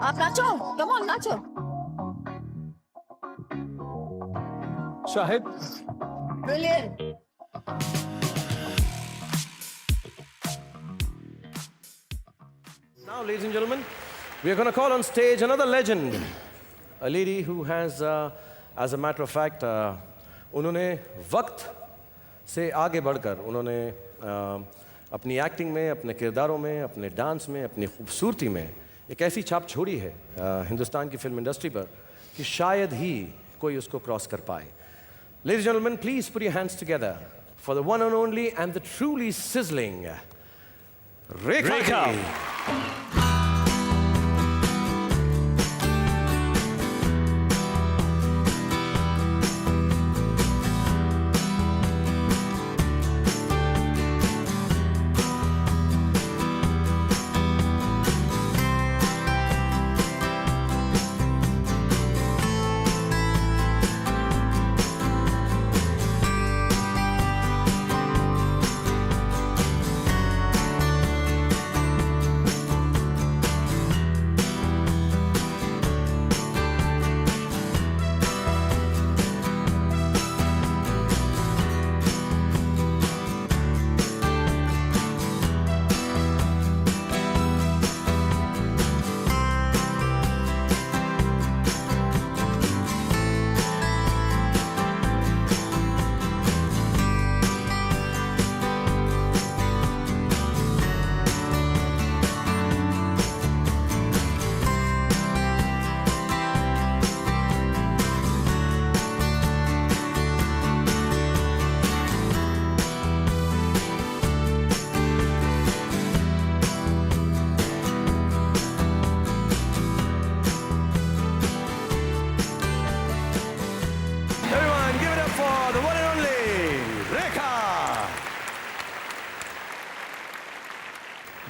आप नाचो, come on नाचो। Shahid, brilliant. Now, ladies and gentlemen, we are going to call on stage another legend, a lady who has, as a matter of fact, उन्होंने वक्त से आगे बढ़कर उन्होंने अपनी एक्टिंग में, अपने किरदारों में, अपने डांस में, अपनी खूबसूरती में एक ऐसी छाप छोड़ी है हिंदुस्तान की फिल्म इंडस्ट्री पर कि शायद ही कोई उसको क्रॉस कर पाए. Ladies and gentlemen, please put your hands together for the one and only and the truly sizzling Rekha.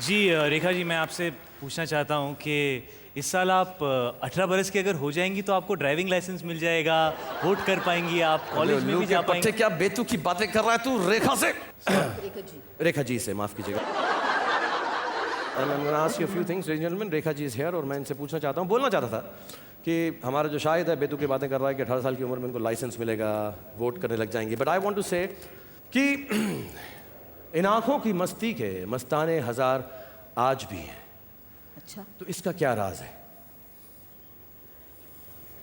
जी रेखा जी, मैं आपसे पूछना चाहता हूँ कि इस साल आप 18 बरस की अगर हो जाएंगी तो आपको ड्राइविंग लाइसेंस मिल जाएगा, वोट कर पाएंगी, आप कॉलेज में भी जा पाएंगे. क्या बेतु की बातें कर रहा है तू रेखा से? रेखा जी से माफ कीजिएगा. I'm going to ask you a few things, ladies and gentlemen. Rekha ji is here और मैं इनसे पूछना चाहता हूँ, बोलना चाहता था कि हमारा जो शाहिद है बेतु की बातें कर रहा है कि 18 साल की उम्र में उनको लाइसेंस मिलेगा, वोट करने लग जाएंगे. बट आई वांट टू से कि इन आंखों की मस्ती के मस्ताने हजार आज भी हैं. अच्छा, तो इसका क्या राज है?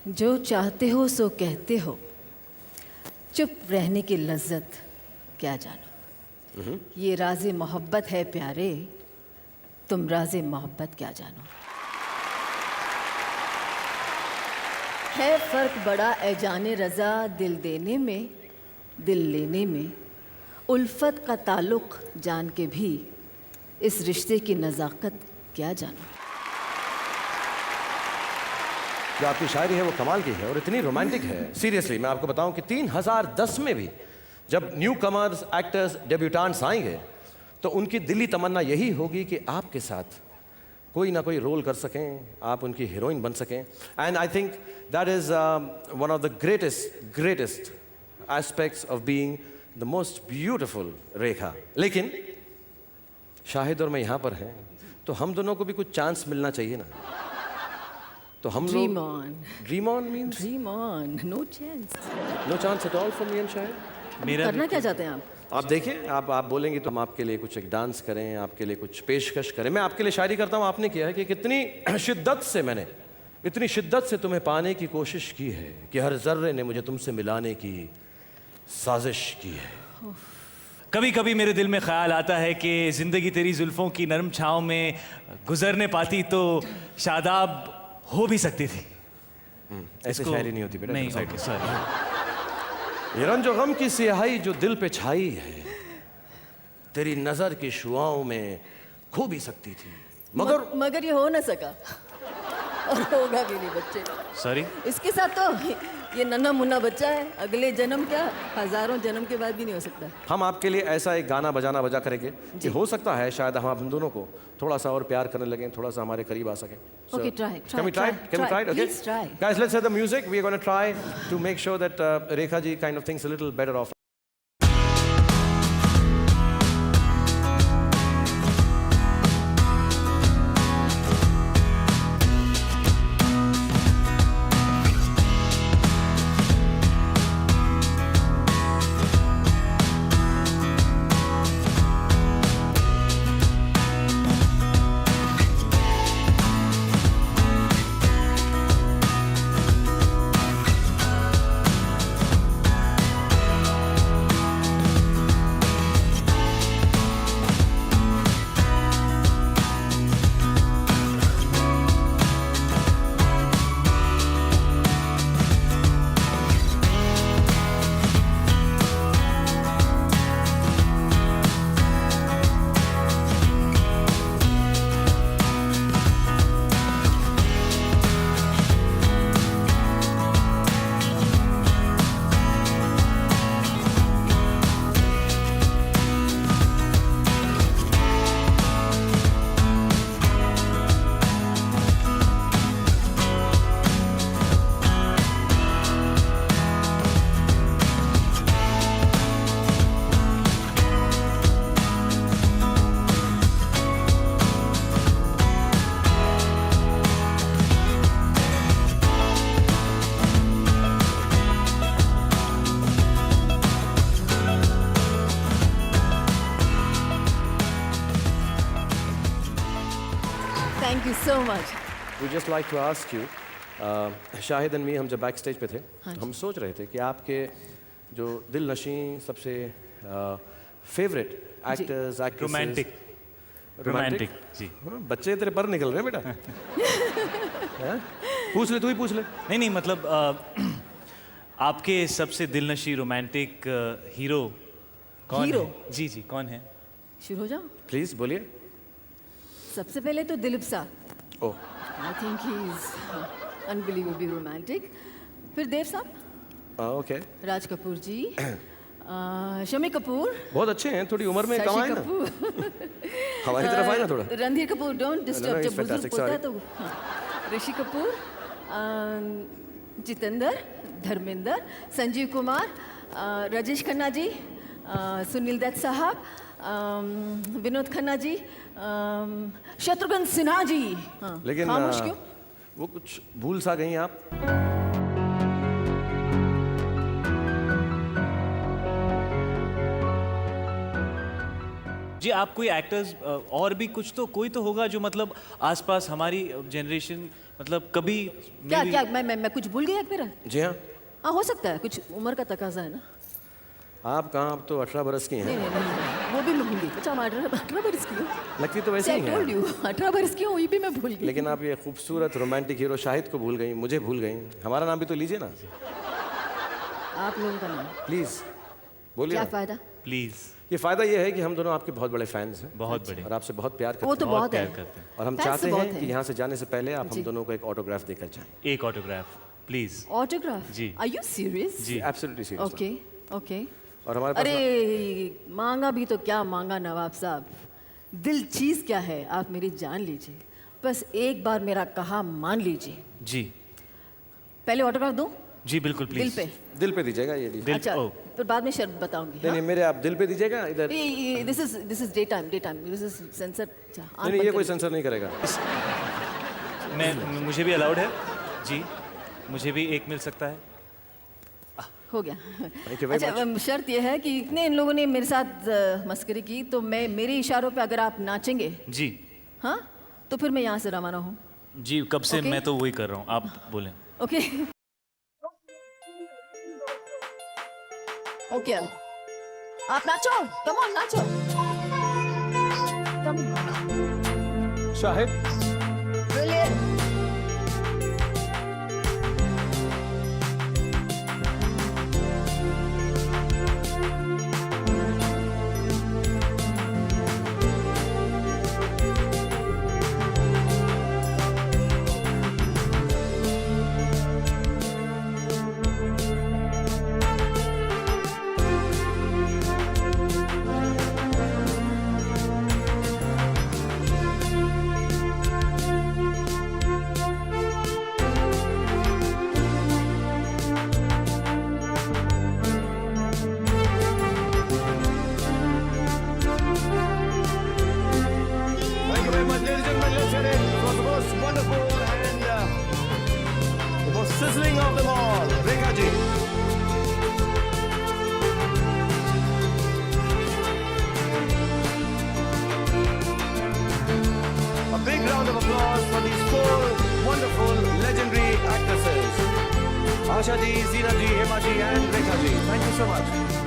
जो चाहते हो सो कहते हो, चुप रहने की लज्जत क्या जानो. ये राज़े मोहब्बत है प्यारे, तुम राज़े मोहब्बत क्या जानो. है फर्क बड़ा ए जाने रज़ा, दिल देने में दिल लेने में. उल्फत का ताल्लुक जान के भी इस रिश्ते की नज़ाकत क्या जानो. जो आपकी शायरी है वो कमाल की है और इतनी रोमांटिक है. सीरियसली मैं आपको बताऊं कि 3010 में भी जब न्यू कमर्स, एक्टर्स, डेब्यूटांट्स आएंगे तो उनकी दिली तमन्ना यही होगी कि आपके साथ कोई ना कोई रोल कर सकें, आप उनकी हीरोइन बन सकें. And I think that is one of the greatest aspects of being the most beautiful Rekha. लेकिन शाहिद और मैं यहाँ पर हैं तो हम दोनों को भी कुछ चांस मिलना चाहिए ना. तो हम dream on. Dream on means dream on. No chance. No chance at all for me and Shahid. करना क्या चाहते हैं आप? आप देखिए, आप बोलेंगे तो हम आपके लिए कुछ एक डांस करें, आपके लिए कुछ पेशकश करें. मैं आपके लिए शायरी करता हूँ. आपने किया है कि कितनी शिद्दत से मैंने इतनी शिद्दत से तुम्हें पाने की कोशिश की है कि हर जर्रे ने मुझे तुमसे मिलाने की साजिश की है. कभी कभी मेरे दिल में ख्याल आता है कि जिंदगी तेरी जुल्फों की नरम छाँव में गुजरने पाती तो शादाब हो भी सकती थी. ऐसे शायरी नहीं होती बेटा. नहीं, ये रंजो गम की सियाही जो दिल पे छाई है, तेरी नजर की शुआओं में खो भी सकती थी, मगर ये हो ना सका और होगा भी नहीं बच्चे. सॉरी, इसके साथ तो ये नन्हा मुन्ना बच्चा है, अगले जन्म क्या हजारों जन्म के बाद भी नहीं हो सकता. हम आपके लिए ऐसा एक गाना बजाना बजा करेंगे कि हो सकता है शायद हम दोनों को थोड़ा सा और प्यार करने लगें, थोड़ा सा हमारे करीब आ सकें. Okay, try. Can we try? Okay. Please try. Guys, let's hear the music. We are going to try to make sure that Rekha ji kind of thinks a little better of. Much. We just like to ask you, Shahid and me हम जब back stage पे थे, हाँ जी। हम सोच रहे थे कि आपके जो दिल नशीं सबसे favourite actors actresses romantic romantic जी। बच्चे तेरे पर निकल रहे हैं बेटा। हैं? पूछ ले, तू ही पूछ ले। नहीं नहीं मतलब आपके सबसे दिलनशी रोमांटिक हीरो कौन हीरो? है? जी जी कौन है? शुरू हो जाओ। प्लीज बोलिए। सबसे पहले तो दिलीप साहब, oh, I think he is unbelievably romantic. फिर देव साहब, ओके, राज कपूर जी, शमी कपूर, बहुत अच्छे हैं, थोड़ी उम्र में कम शशि आए ना, कपूर, हमारी तरफ आए ना थोड़ा। Randhir Kapoor, don't disturb, no, जब it's बुजुर्ग fantastic, होता है sorry. तो हाँ, ऋषि कपूर, जितेंद्र, धर्मेंद्र, संजीव कुमार, राजेश खन्ना जी, सुनील दत्त साहब, विनोद खन्ना जी, शत्रुघ्न सिन्हा जी। हाँ, लेकिन खामोश क्यों? वो कुछ भूल सा गई आप। जी आप कोई एक्टर्स और भी कुछ तो कोई तो होगा जो मतलब आसपास हमारी जनरेशन मतलब कभी क्या maybe- क्या मैं कुछ भूल गया मेरा? जी हाँ, हाँ, हो सकता है, कुछ उम्र का तकाजा है ना। आप कहाँ, आप तो 18 बरस की हैं। नहीं, वो भी मैं भूल गई। अच्छा, मैं 18 बरस की हूँ। लगती तो वैसे ही I told हैं, you, 18 बरस की हूँ, ये भी मैं भूल गई। लेकिन आप ये खूबसूरत रोमांटिक हीरो शाहिद को भूल गई, मुझे भूल गई। हमारा नाम भी तो लीजिए ना, आप लोगों का नाम प्लीज बोलिए क्या ना। फायदा? प्लीज ये फायदा ये है कि हम दोनों आपके बहुत बड़े फैंस हैं बहुत बड़े और आपसे बहुत प्यार वो करते तो हैं, बहुत प्यार है। करते हैं। और हम Fans चाहते तो बहुत हैं हैं। कि यहाँ से जाने से पहले आप हम जी। दोनों को एक ऑटोग्राफ देकर जाएं। एक ऑटोग्राफ प्लीज। ऑटोग्राफ? जी। Are you serious? जी एब्सोल्युटली सीरियस। Okay, okay. और हमारे पास अरे मांगा भी तो क्या मांगा नवाब साहब, दिल चीज क्या है आप मेरी जान लीजिए, बस एक बार मेरा कहा मान लीजिए। जी पहले ऑटोग्राफ दूं? जी बिल्कुल दिल प्लीज। पे? दिल पे दीजिएगा ये लीजिए। दिल अच्छा, ओ फिर बाद में शर्त बताऊंगी। नहीं नहीं, मेरे आप दिल पे दीजिएगा इधर। This is day time, this is sensor. नहीं नहीं, ये कोई सेंसर नहीं करेगा। मैं मुझे भी अलाउड है जी, मुझे भी एक मिल सकता है। हो गया। Thank you very अच्छा, शर्त यह है कि इतने इन लोगों ने मेरे साथ मस्करी की, तो मैं मेरे इशारों पे अगर आप नाचेंगे, जी हाँ, तो फिर मैं यहाँ से रवाना हूँ। जी कब से Okay. मैं तो वही कर रहा हूँ, आप बोलें। ओके ओके, आप नाचो, कम ऑन नाचो। Come on. Shahid, Brilliant. thank you very much, ladies and gentlemen. Let's get in. It was the most wonderful and the most sizzling of them all, Rekha ji. A big round of applause for these four wonderful, legendary actresses. Asha ji, Zina ji, Hema ji and Rekha ji. Thank you so much.